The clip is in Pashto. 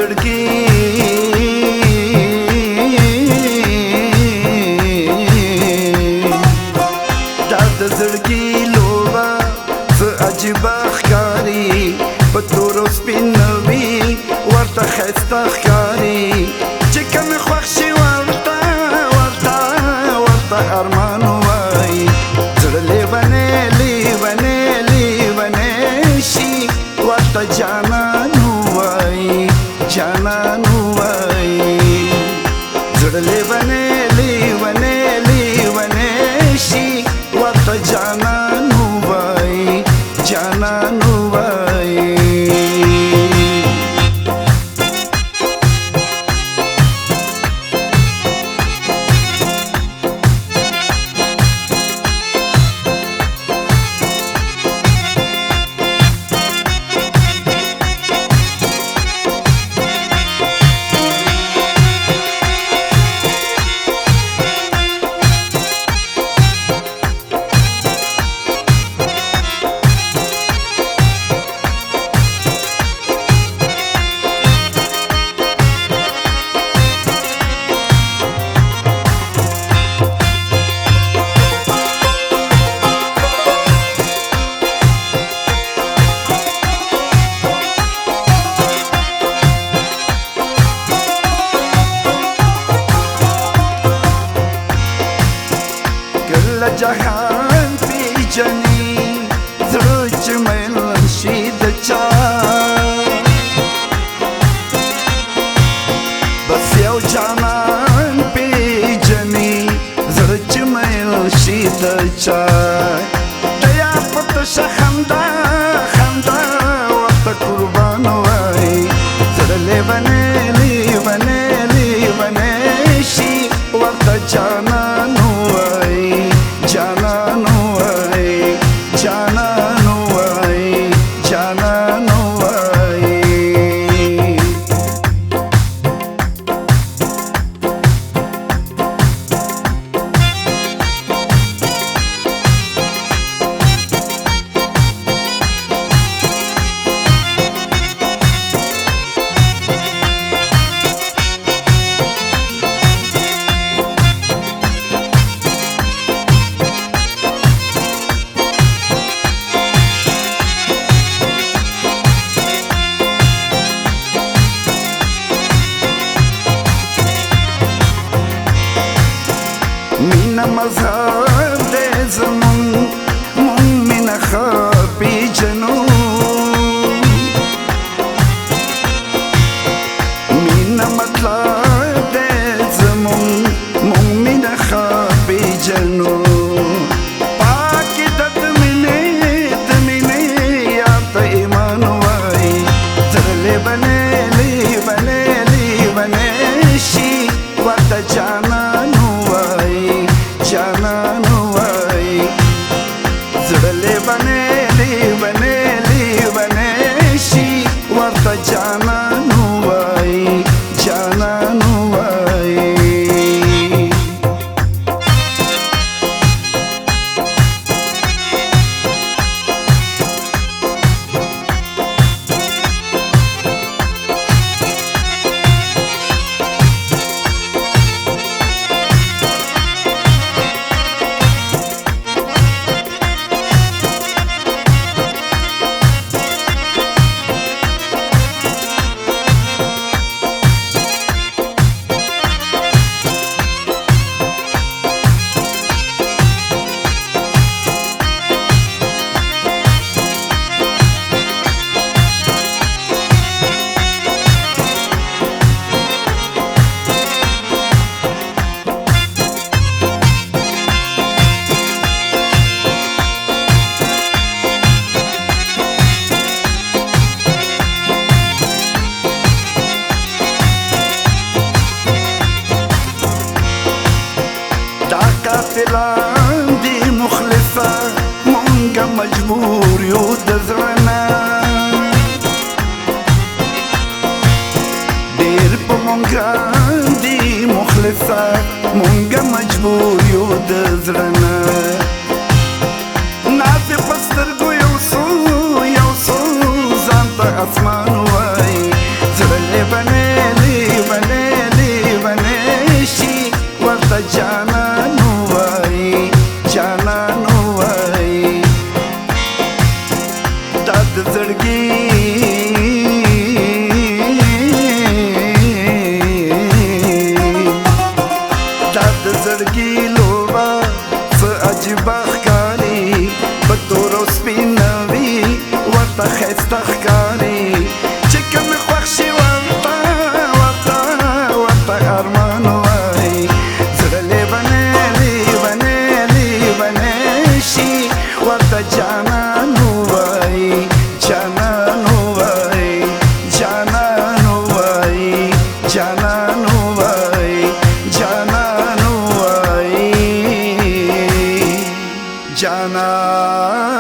زړګي دا د زړګي لوبه څه عجیبه ښکاري په تورو سپینوي ورته ښایسته ښکاري چې کومې خوښ شي ورته ارمان وایي زړه لیونی لیونی لیونی شي ورته جانان وایي جانان وایي زړه لیونی لیونی لیونی شي ورته جانان وایي جانان وایي جهان پیژني زړه چې میل شي د چا بس یو جانان پیژني زړه چې میل شي د چا د یار په تشه خندا خندا ورته قربان وایي زړه لیونی لیونی لیونی شي ورته جانان وایي جانان وایي جانان وایي جانان وایي مینا مذهب دی زمون مون مینا ښه پیژنو مینا مطلب دی زمون مون مینا ښه پیژنو پاکې د مینې یاد ته ایمان وایي زړه لیونی لیونی لیونی شي ورته جانان جانان وایي زړه لیونی لیونی لیونی شي ورته جانان وایي جانان وایي قاتلان دي مخلصة مونږه مجبور یو د زړه نه ډېر په مونږه دي مخلصة مونږه مجبور یو د زړه نه ناڅې په سترګو یو څو ځان ته اسمان وایي زړه لیونی عجیب ښکاري په تورو سپینوي ورته ښایسته ښکاري چې کوم خوښ شي ورته ارمان وایي زړه لیونی شي ورته جانان وایي جانان وایي جانان وایي جانان وایي جانان وایي جانان